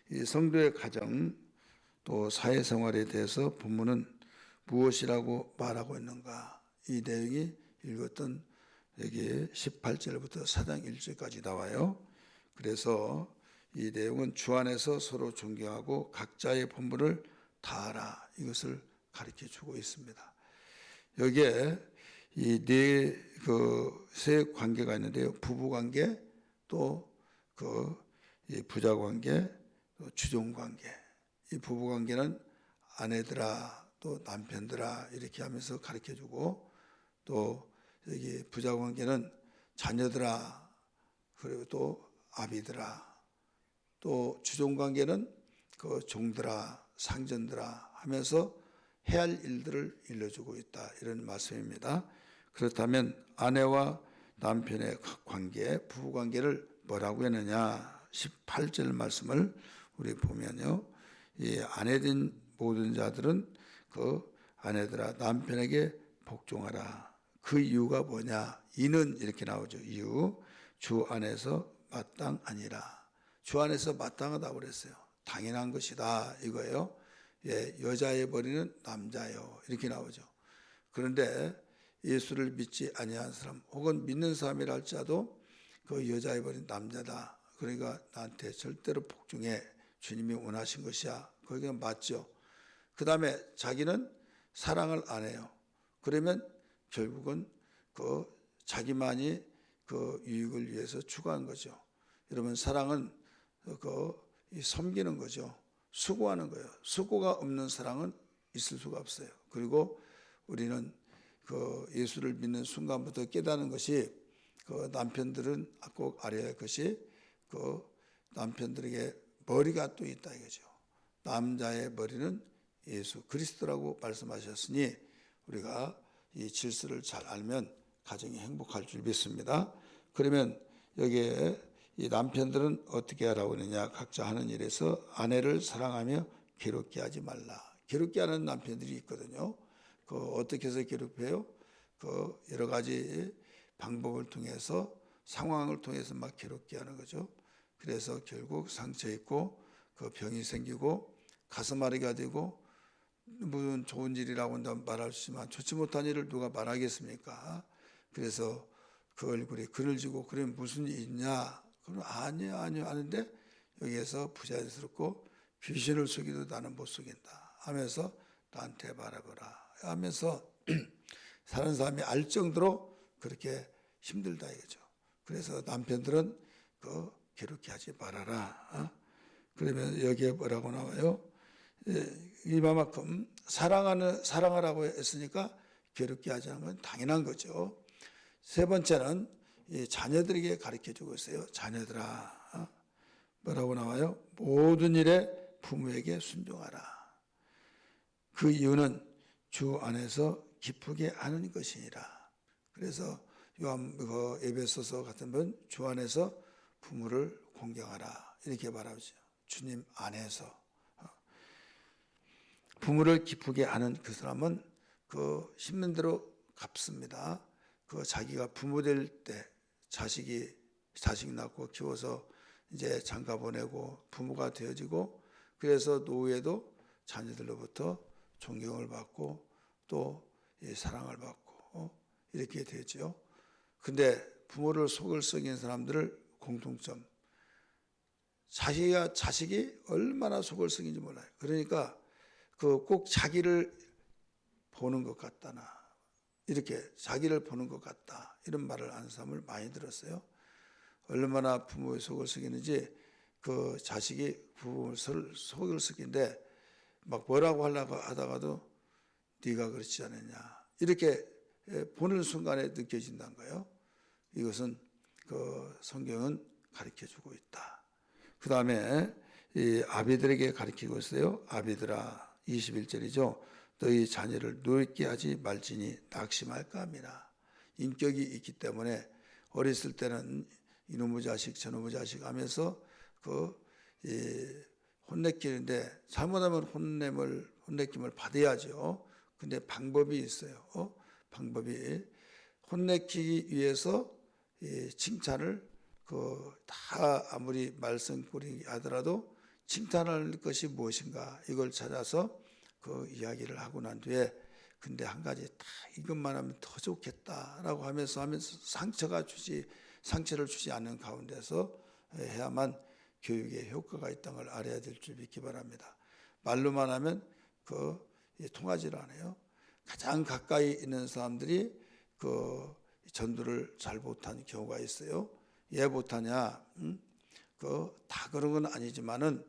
이 성도의 가정 또 사회생활에 대해서 본문은 무엇이라고 말하고 있는가? 이 내용이 읽었던 여기 18절부터 4장 1절까지 나와요. 그래서 이 내용은 주 안에서 서로 존경하고 각자의 본분을 다하라, 이것을 가르쳐 주고 있습니다. 여기에 이 세 관계가 있는데요. 부부 관계, 또 부자 관계, 또 주종 관계. 이 부부 관계는 아내들아, 또 남편들아 이렇게 하면서 가르쳐 주고, 또 여기 부자 관계는 자녀들아, 그리고 또 아비들아, 또 주종 관계는 그 종들아, 상전들아 하면서 해야 할 일들을 일러주고 있다, 이런 말씀입니다. 그렇다면 아내와 남편의 관계, 부부 관계를 뭐라고 했느냐? 18절 말씀을 우리 보면요, 이 아내된 모든 자들은 그 아내들아 남편에게 복종하라. 그 이유가 뭐냐? 이는 이렇게 나오죠. 이유, 주 안에서 마땅하니라. 주 안에서 마땅하다고 그랬어요. 당연한 것이다 이거예요. 예, 여자의 벌이는 남자요, 이렇게 나오죠. 그런데 예수를 믿지 아니한 사람, 혹은 믿는 사람이라 할지라도 그 여자의 벌이는 남자다, 그러니까 나한테 절대로 복종해, 주님이 원하신 것이야, 그게 맞죠. 그 다음에 자기는 사랑을 안 해요. 그러면 결국은 자기만이 유익을 위해서 추구한 거죠. 여러분, 사랑은 섬기는 거죠. 수고하는 거예요. 수고가 없는 사랑은 있을 수가 없어요. 그리고 우리는 예수를 믿는 순간부터 깨닫는 것이, 남편들은 꼭 알아야 할 것이, 남편들에게 머리가 또 있다 이거죠. 남자의 머리는 예수 그리스도라고 말씀하셨으니 우리가 이 질서를 잘 알면 가정이 행복할 줄 믿습니다. 그러면 여기에 이 남편들은 어떻게 하라고 하느냐? 각자 하는 일에서 아내를 사랑하며 괴롭게 하지 말라. 괴롭게 하는 남편들이 있거든요. 어떻게 해서 괴롭혀요? 여러 가지 방법을 통해서, 상황을 통해서 막 괴롭게 하는 거죠. 그래서 결국 상처 있고 병이 생기고 가슴 앓이가 되고, 무슨 좋은 일이라고 말할 수 있지만 좋지 못한 일을 누가 말하겠습니까? 그래서 그 얼굴에 그늘 지고, 그러면 무슨 일 있냐? 그럼 아니요 하는데, 여기에서 부자연스럽고 귀신을 속이도 나는 못 속인다 하면서 나한테 말해보라 하면서 사는 사람이 알 정도로 그렇게 힘들다 이거죠. 그래서 남편들은 괴롭게 하지 말아라. 그러면 여기에 뭐라고 나와요? 이만큼 사랑하라고 했으니까 괴롭게 하지 않는 건 당연한 거죠. 세 번째는 자녀들에게 가르쳐 주고 있어요. 자녀들아, 뭐라고 나와요? 모든 일에 부모에게 순종하라. 그 이유는 주 안에서 기쁘게 하는 것이니라. 그래서 에베소서 같은 분, 주 안에서 부모를 공경하라 이렇게 말하죠. 주님 안에서 부모를 기쁘게 하는 그 사람은 심는 대로 갚습니다. 자기가 부모 될 때 자식 낳고 키워서 이제 장가 보내고 부모가 되어지고, 그래서 노후에도 자녀들로부터 존경을 받고 또 사랑을 받고 이렇게 되죠. 근데 부모를 속을 썩인 사람들을 공통점, 자식이 얼마나 속을 썩인지 몰라요. 그러니까 꼭 자기를 보는 것 같다나, 이렇게 자기를 보는 것 같다, 이런 말을 하는 사람을 많이 들었어요. 얼마나 부모의 속을 썩이는지, 자식이 부모의 속을 썩인데 막 뭐라고 하려고 하다가도 네가 그렇지 않느냐 이렇게 보는 순간에 느껴진다는 거예요. 이것은 성경은 가르쳐주고 있다. 그 다음에 이 아비들에게 가르치고 있어요. 아비들아, 21절이죠. 너희 자녀를 노엽게 하지 말지니 낙심할까 함이라. 인격이 있기 때문에 어렸을 때는 이놈의 자식 저놈의 자식 하면서 혼내키는데, 잘못하면 혼내킴을 받아야죠. 근데 방법이 있어요. 방법이, 혼내키기 위해서 칭찬을 다 아무리 말썽꾸리 하더라도 칭찬할 것이 무엇인가 이걸 찾아서 그 이야기를 하고 난 뒤에 근데 한 가지 다 이것만 하면 더 좋겠다라고 하면서 상처를 주지 않는 가운데서 해야만 교육에 효과가 있다는 걸 알아야 될 줄 믿기 바랍니다. 말로만 하면 통하지를 않아요. 가장 가까이 있는 사람들이 그 전도를 잘 못하는 경우가 있어요. 왜 못하냐? 다 그런 건 아니지만은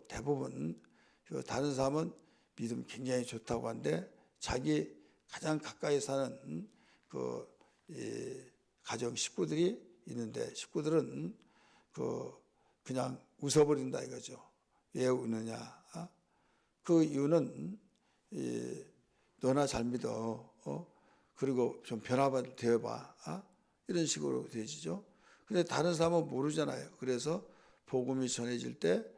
대부분 다른 사람은 믿음 굉장히 좋다고 하는데 자기 가장 가까이 사는 가정 식구들이 있는데 식구들은 그냥 웃어버린다 이거죠. 왜 우느냐? 그 이유는 너나 잘 믿어. 그리고 좀 변화가 되어봐. 이런 식으로 되지죠. 근데 다른 사람은 모르잖아요. 그래서 복음이 전해질 때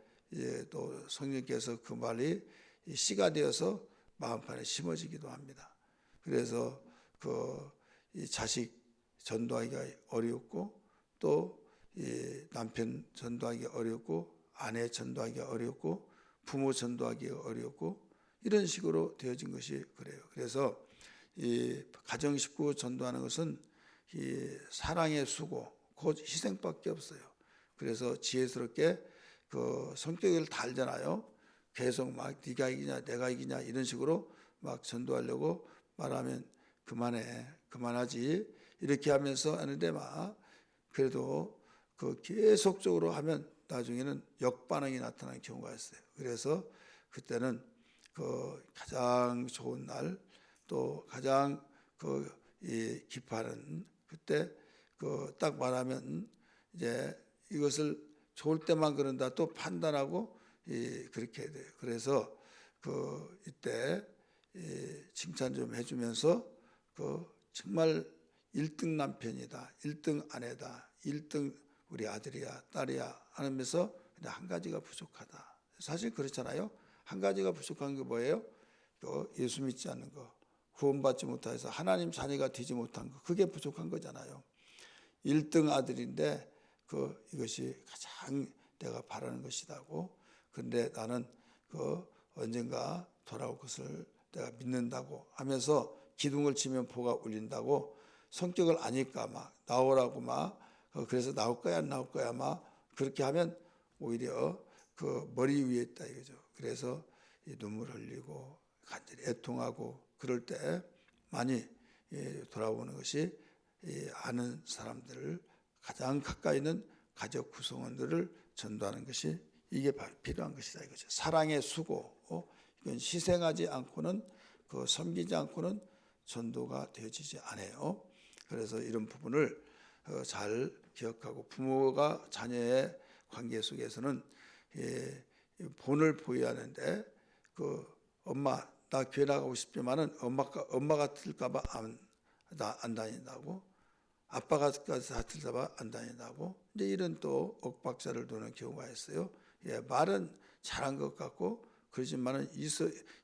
또 성령께서 그 말이 씨가 되어서 마음판에 심어지기도 합니다. 그래서 이 자식 전도하기가 어렵고 또 남편 전도하기 어렵고 아내 전도하기 어렵고 부모 전도하기 어렵고 이런 식으로 되어진 것이 그래요. 그래서 이 가정 식구 전도하는 것은 이 사랑의 수고 곧 희생밖에 없어요. 그래서 지혜스럽게 성격을 다 알잖아요. 계속 막 네가 이기냐 내가 이기냐 이런 식으로 막 전도하려고 말하면 그만하지 이렇게 하면서 하는데 막 그래도 계속적으로 하면 나중에는 역반응이 나타나는 경우가 있어요. 그래서 그때는 가장 좋은 날 또 가장 기뻐하는 그때 딱 말하면 이제 이것을 좋을 때만 그런다 또 판단하고 그렇게 돼요. 그래서 이때 칭찬 좀 해주면서 정말 1등 남편이다, 1등 아내다, 1등 우리 아들이야, 딸이야 하면서 그냥 한 가지가 부족하다. 사실 그렇잖아요. 한 가지가 부족한 게 뭐예요? 예수 믿지 않는 거, 구원받지 못해서 하나님 자녀가 되지 못한 거, 그게 부족한 거잖아요. 1등 아들인데 이것이 가장 내가 바라는 것이다고. 근데 나는 언젠가 돌아올 것을 내가 믿는다고 하면서 기둥을 치면 보가 울린다고 성격을 아니까 막 나오라고 막 그래서 나올 거야 안 나올 거야 막 그렇게 하면 오히려 머리 위에 있다 이거죠. 그래서 눈물 흘리고 간절히 애통하고 그럴 때 많이 돌아오는 것이 아는 사람들을 가장 가까이 있는 가족 구성원들을 전도하는 것이 이게 필요한 것이다 이거죠. 사랑의 수고, 이건 희생하지 않고는 섬기지 않고는 전도가 되어지지 않아요. 그래서 이런 부분을 잘 기억하고 부모가 자녀의 관계 속에서는 본을 보여야 하는데 엄마 나 교회 나가고 싶지만은 엄마가 들까봐 안 다닌다고 아빠가 들까봐 안 다닌다고 이제 이런 또 엇박자를 두는 경우가 있어요. 말은 잘한 것 같고 그러지만은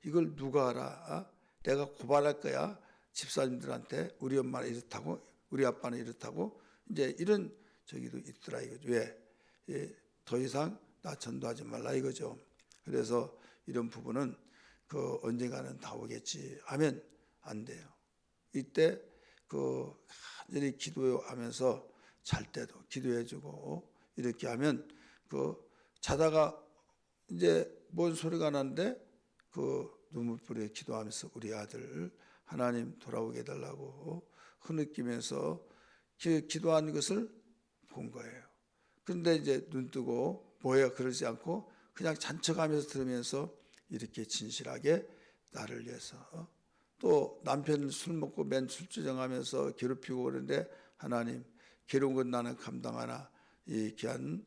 이걸 누가 알아? 내가 고발할 거야. 집사님들한테 우리 엄마는 이렇다고 우리 아빠는 이렇다고 이제 이런 저기도 있더라 이거죠. 왜? 더 이상 나 전도하지 말라 이거죠. 그래서 이런 부분은 언젠가는 다 오겠지 하면 안 돼요. 이때 간절히 기도하면서 잘 때도 기도해주고 이렇게 하면 자다가 이제 뭔 소리가 나는데 눈물 뿌려 기도하면서 우리 아들 하나님 돌아오게 해달라고 흐느끼면서 기도한 것을 본 거예요. 그런데 이제 눈 뜨고 뭐야 그러지 않고 그냥 잔쳐가면서 들으면서 이렇게 진실하게 나를 위해서 또 남편 술 먹고 맨 술주정하면서 괴롭히고 그러는데 하나님 괴로운 건 나는 감당하나 이 귀한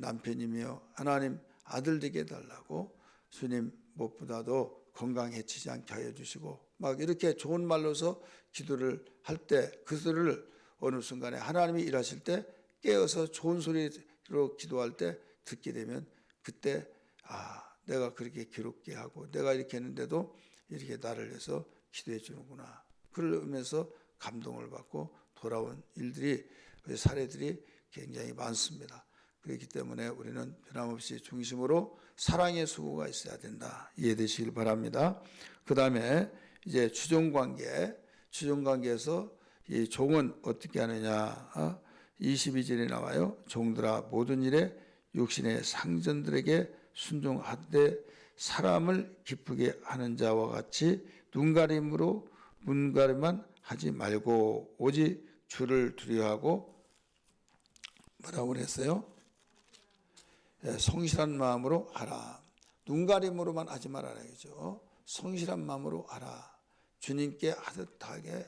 남편이며 하나님 아들 되게 해달라고 주님 무엇보다도 건강해치지 않게 하여 주시고 막 이렇게 좋은 말로서 기도를 할 때 그 소리를 어느 순간에 하나님이 일하실 때 깨어서 좋은 소리로 기도할 때 듣게 되면 그때 내가 그렇게 괴롭게 하고 내가 이렇게 했는데도 이렇게 나를 위해서 기도해 주는구나. 그러면서 감동을 받고 돌아온 일들이 사례들이 굉장히 많습니다. 그렇기 때문에 우리는 변함없이 중심으로 사랑의 수고가 있어야 된다. 이해되시길 바랍니다. 그 다음에 이제 추종관계에서 이 종은 어떻게 하느냐. 22절에 나와요. 종들아 모든 일에 육신의 상전들에게 순종하되 사람을 기쁘게 하는 자와 같이 눈가림으로 문가림만 하지 말고 오직 주를 두려워하고 뭐라고 그랬어요? 성실한 마음으로 하라. 눈가림으로만 하지 말아야죠. 성실한 마음으로 하라. 주님께 하듯하게,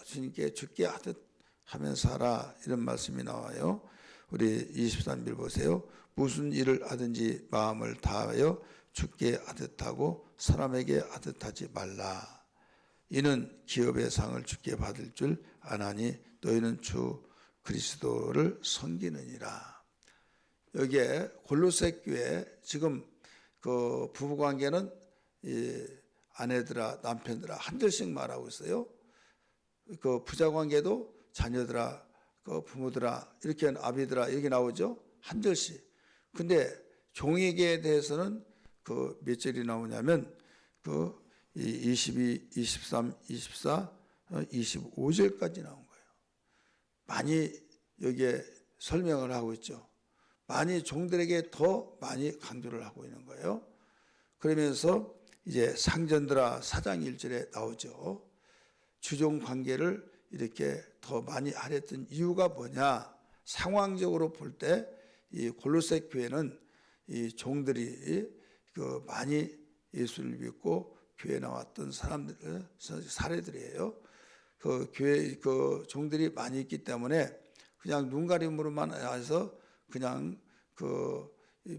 주님께 죽게 하듯 하면서 하라. 이런 말씀이 나와요. 우리 23절 보세요. 무슨 일을 하든지 마음을 다하여 죽게 하듯하고 사람에게 하듯하지 말라. 이는 기업의 상을 주께 받을 줄 아나니 너희는 주 그리스도를 섬기느니라. 여기에 골로새 교회 지금 그 부부관계는 이 아내들아 남편들아 한절씩 말하고 있어요. 그 부자관계도 자녀들아 그 부모들아 이렇게 아비들아 이렇게 나오죠. 한절씩. 근데 종에게 대해서는 그 몇 절이 나오냐면 그 22, 23, 24, 25절까지 나온 거예요. 많이 여기에 설명을 하고 있죠. 많이 종들에게 더 많이 강조를 하고 있는 거예요. 그러면서 이제 상전들아 4장 1절에 나오죠. 주종 관계를 이렇게 더 많이 하랬던 이유가 뭐냐? 상황적으로 볼 때 이 골로새 교회는 이 종들이 그 많이 예수를 믿고 교회 나왔던 사람들 사례들이에요. 그 교회 그 종들이 많이 있기 때문에 그냥 눈가림으로만 해서 그냥 그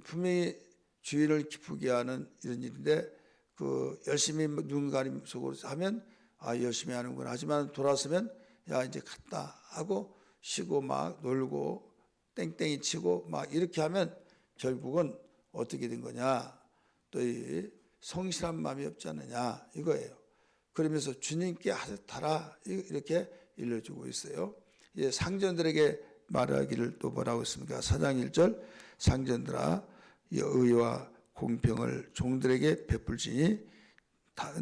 분명히 주의를 기쁘게 하는 이런 일인데 그 열심히 눈가림 속으로 하면 아 열심히 하는구나 하지만 돌아서면 야 이제 갔다 하고 쉬고 막 놀고 땡땡이 치고 막 이렇게 하면 결국은 어떻게 된 거냐 또 이 성실한 마음이 없지 않느냐 이거예요. 그러면서 주님께 하라 이렇게 일러주고 있어요. 이제 상전들에게 말하기를 또 뭐라고 했습니까? 4장 1절 상전들아 의와 공평을 종들에게 베풀지니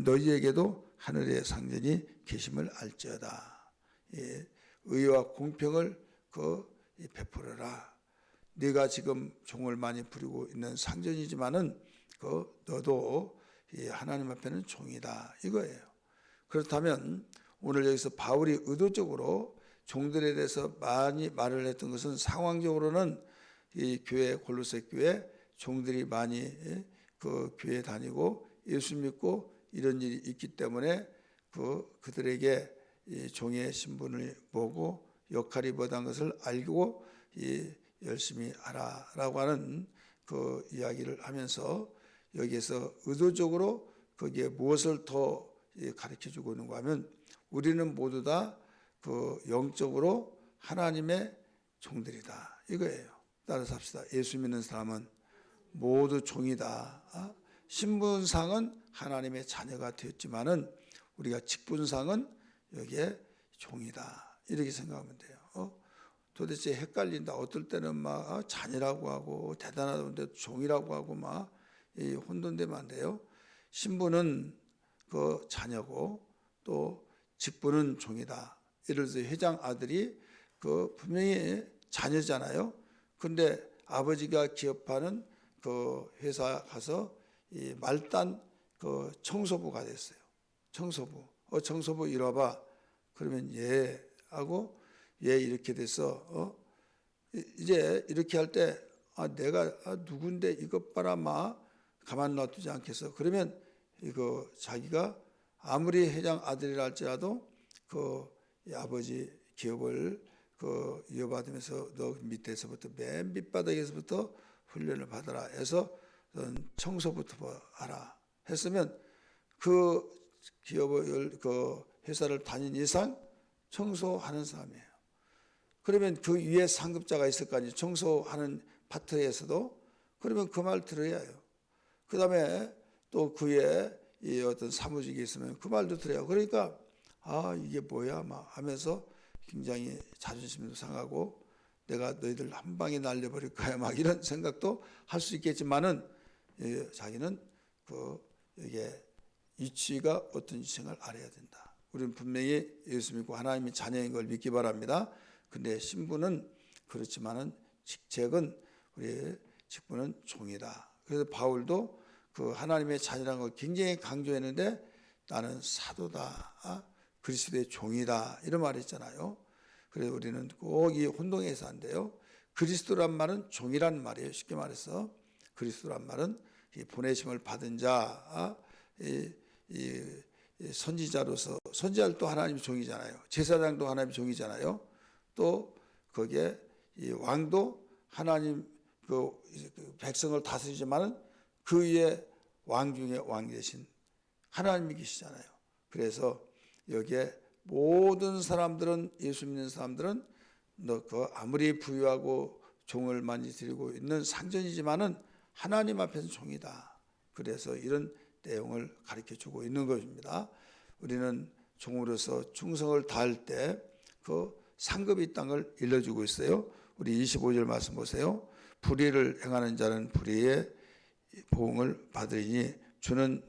너희에게도 하늘의 상전이 계심을 알지어다. 예, 의와 공평을 베풀어라. 네가 지금 종을 많이 부리고 있는 상전이지만은 너도 하나님 앞에는 종이다 이거예요. 그렇다면 오늘 여기서 바울이 의도적으로 종들에 대해서 많이 말을 했던 것은 상황적으로는 이 교회 골로새 교회 종들이 많이 그 교회 다니고 예수 믿고 이런 일이 있기 때문에 그들에게 이 종의 신분을 보고 역할이 뭐다는 것을 알고 열심히 하라라고 하는 그 이야기를 하면서 여기에서 의도적으로 거기에 무엇을 더 가르쳐주고 있는가 하면 우리는 모두 다 그 영적으로 하나님의 종들이다 이거예요. 따라서 합시다. 예수 믿는 사람은 모두 종이다. 신분상은 하나님의 자녀가 되었지만은 우리가 직분상은 여기에 종이다 이렇게 생각하면 돼요. 도대체 헷갈린다. 어떨 때는 막 자녀라고 하고 대단하다는데 종이라고 하고 막 혼돈되면 안 돼요. 신분은 그 자녀고 또 직분은 종이다. 예를 들어서 회장 아들이 그 분명히 자녀잖아요. 근데 아버지가 기업하는 그 회사 가서 이 말단 그 청소부가 됐어요. 청소부. 청소부 이리 와봐. 그러면 예 하고 예 이렇게 돼서 이제 이렇게 할 때 내가 누군데 이것 봐라 막 가만 놔두지 않겠어. 그러면 이거 자기가 아무리 회장 아들이라 할지라도 아버지 기업을 이어받으면서 너 밑에서부터 맨 밑바닥에서부터 훈련을 받아라 해서 청소부터 하라 했으면 그 기업을 회사를 다닌 이상 청소하는 사람이에요. 그러면 그 위에 상급자가 있을 거 아니에요. 청소하는 파트에서도. 그러면 그 말 들어야 해요. 그 다음에 또 그 위에 어떤 사무직이 있으면 그 말도 들어요. 그러니까 이게 뭐야 막 하면서 굉장히 자존심도 상하고 내가 너희들 한 방에 날려버릴 거야, 막 이런 생각도 할 수 있겠지만은 자기는 이게 이치가 어떤 이치를 알아야 된다. 우리는 분명히 예수 믿고 하나님의 자녀인 걸 믿기 바랍니다. 근데 신분은 그렇지만은 직책은 우리 직분은 종이다. 그래서 바울도 그 하나님의 자녀라는 걸 굉장히 강조했는데 나는 사도다, 그리스도의 종이다, 이런 말을 했잖아요. 그래서 우리는 꼭 이 혼동해서 안 돼요. 그리스도란 말은 종이란 말이에요. 쉽게 말해서 그리스도란 말은 이 보내심을 받은 자, 이 선지자로서, 선지자도 또 하나님의 종이잖아요. 제사장도 하나님의 종이잖아요. 또 거기에 이 왕도 하나님 그 백성을 다스리지만은 그 위에 왕 중에 왕 되신 하나님이 계시잖아요. 그래서 여기에 모든 사람들은, 예수 믿는 사람들은 아무리 부유하고 종을 많이 드리고 있는 상전이지만은 하나님 앞에서 종이다. 그래서 이런 내용을 가르쳐 주고 있는 것입니다. 우리는 종으로서 충성을 다할 때 그 상급이 있다는 걸 일러주고 있어요. 우리 25절 말씀 보세요. 불의를 행하는 자는 불의의 보응을 받으리니 주는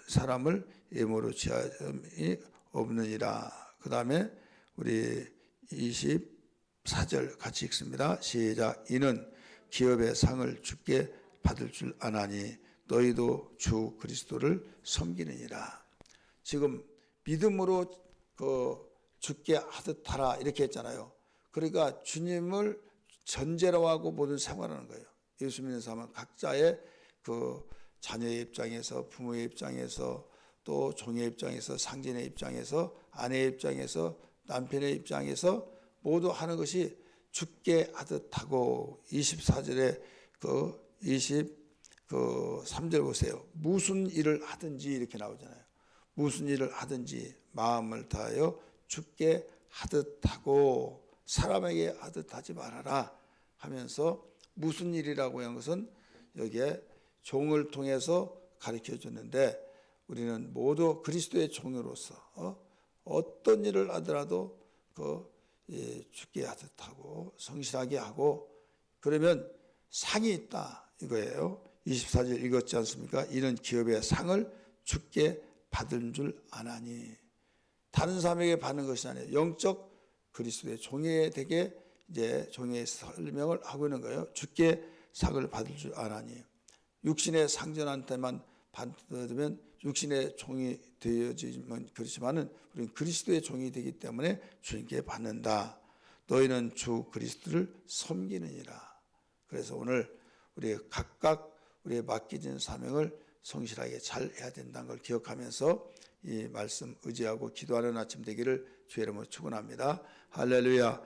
사람을 예모로 취함이 없느니라. 그 다음에 우리 24절 같이 읽습니다. 시작. 이는 기업의 상을 주께 받을 줄 아나니 너희도 주 그리스도를 섬기느니라. 지금 믿음으로 주께 하듯 하라 이렇게 했잖아요. 그러니까 주님을 전제로 하고 모든 생활하는 거예요. 예수 믿는 사람은 각자의 그 자녀의 입장에서, 부모의 입장에서, 또 종의 입장에서, 상전의 입장에서, 아내의 입장에서, 남편의 입장에서 모두 하는 것이 주께 하듯 하고, 24절에 23절 보세요. 무슨 일을 하든지 이렇게 나오잖아요. 무슨 일을 하든지 마음을 다하여 주께 하듯 하고 사람에게 하듯 하지 말아라 하면서, 무슨 일이라고 한 것은 여기에 종을 통해서 가르쳐 주는데, 우리는 모두 그리스도의 종으로서 어떤 일을 하더라도 주께 하듯 하고 성실하게 하고, 그러면 상이 있다 이거예요. 24절 읽었지 않습니까? 이는 기업의 상을 주께 받은 줄 아나니. 다른 사람에게 받는 것이 아니에요. 영적 그리스도의 종에 되게 이제 종의 설명을 하고 있는 거예요. 주께 상을 받을 줄 아나니. 육신의 상전한테만 받으면 육신의 종이 되어지면 그렇지만은 우리는 그리스도의 종이 되기 때문에 주님께 받는다. 너희는 주 그리스도를 섬기느니라. 그래서 오늘 우리 각각 우리의 맡겨진 사명을 성실하게 잘 해야 된다는 걸 기억하면서 이 말씀 의지하고 기도하는 아침 되기를 주의 이름으로 축원합니다. 할렐루야.